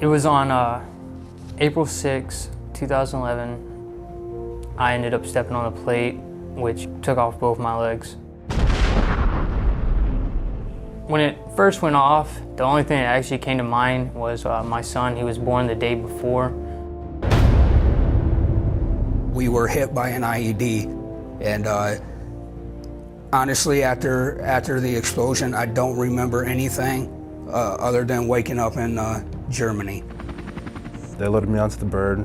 It was on April 6, 2011. I ended up stepping on a plate, which took off both my legs. When it first went off, the only thing that actually came to mind was my son. He was born the day before. We were hit by an IED, and honestly, after the explosion, I don't remember anything other than waking up in Germany. They loaded me onto the bird.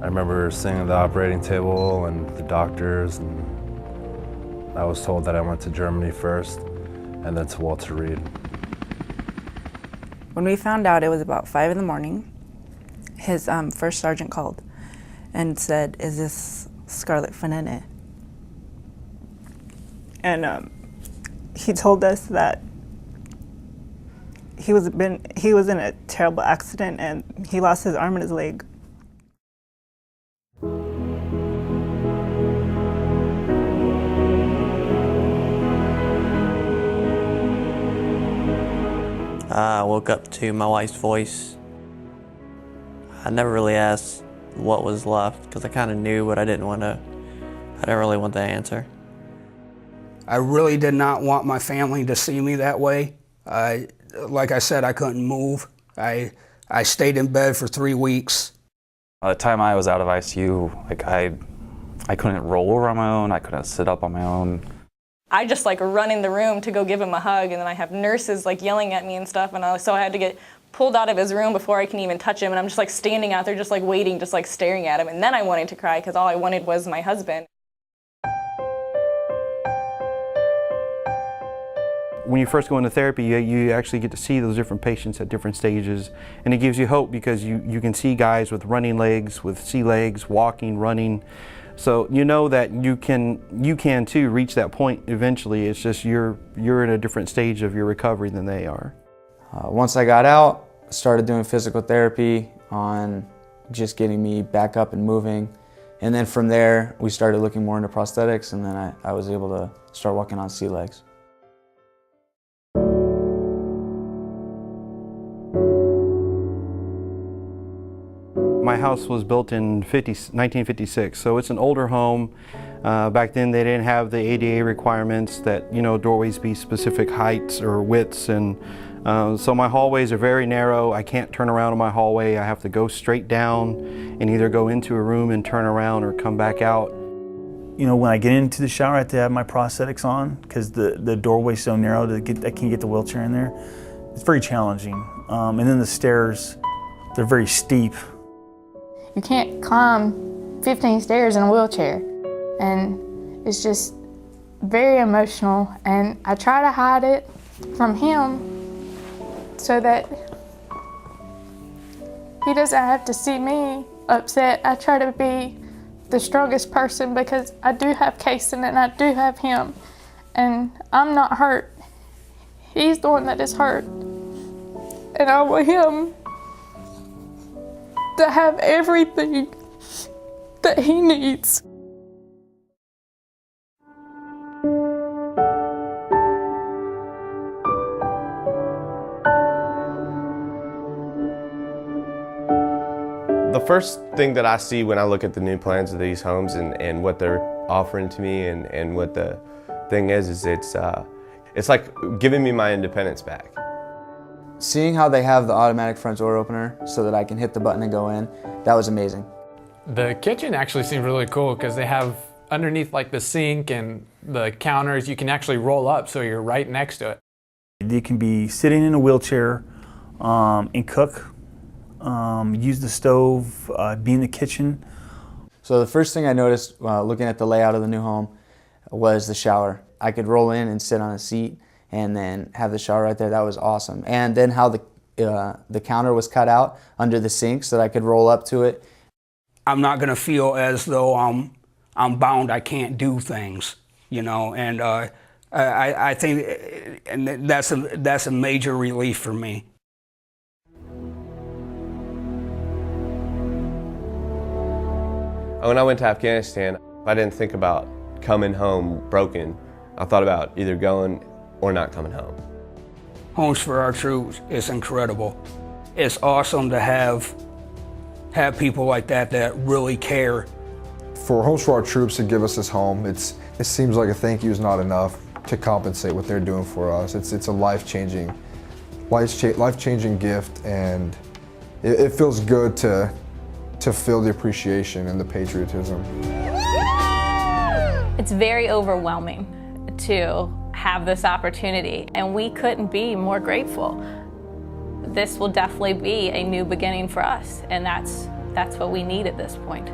I remember sitting at the operating table and the doctors, and I was told that I went to Germany first and then to Walter Reed. When we found out, it was about 5 in the morning. His first sergeant called and said, "Is this Scarlett Fanene?" And he told us that he was in a terrible accident and he lost his arm and his leg. I woke up to my wife's voice. I never really asked what was left because I kind of knew, but I didn't really want the answer. I really did not want my family to see me that way. Like I said, I couldn't move. I stayed in bed for 3 weeks. By the time I was out of ICU, I couldn't roll over on my own, I couldn't sit up on my own. I just run in the room to go give him a hug, and then I have nurses yelling at me and stuff, and so I had to get pulled out of his room before I can even touch him, and I'm just standing out there just waiting, just staring at him, and then I wanted to cry because all I wanted was my husband. When you first go into therapy, you actually get to see those different patients at different stages, and it gives you hope because you can see guys with running legs, with sea legs, walking, running. So you know that you can too reach that point eventually. It's just you're in a different stage of your recovery than they are. Once I got out, I started doing physical therapy on just getting me back up and moving. And then from there, we started looking more into prosthetics, and then I was able to start walking on sea legs. My house was built in 1956, so it's an older home. Back then they didn't have the ADA requirements that, doorways be specific heights or widths, and so my hallways are very narrow. I can't turn around in my hallway. I have to go straight down and either go into a room and turn around or come back out. When I get into the shower, I have to have my prosthetics on because the doorway's so narrow I can't get the wheelchair in there. It's very challenging. And then the stairs, they're very steep. You can't climb 15 stairs in a wheelchair, and it's just very emotional, and I try to hide it from him so that he doesn't have to see me upset. I try to be the strongest person because I do have Kason and I do have him, and I'm not hurt. He's the one that is hurt, and I want him to have everything that he needs. The first thing that I see when I look at the new plans of these homes and what they're offering to me and what the thing is it's like giving me my independence back. Seeing how they have the automatic front door opener so that I can hit the button and go in, that was amazing. The kitchen actually seemed really cool because they have underneath the sink and the counters, you can actually roll up so you're right next to it. You can be sitting in a wheelchair and cook, use the stove, be in the kitchen. So the first thing I noticed looking at the layout of the new home was the shower. I could roll in and sit on a seat and then have the shower right there. That was awesome. And then how the counter was cut out under the sink so that I could roll up to it. I'm not gonna feel as though I'm bound, I can't do things, and I think and that's a major relief for me. When I went to Afghanistan, I didn't think about coming home broken. I thought about either going or not coming home. Homes for Our Troops is incredible. it's awesome to have people like that that really care. For Homes for Our Troops to give us this home, it seems like a thank you is not enough to compensate what they're doing for us. It's a life-changing gift, and it feels good to feel the appreciation and the patriotism. It's very overwhelming to have this opportunity, and we couldn't be more grateful. This will definitely be a new beginning for us, and that's what we need at this point.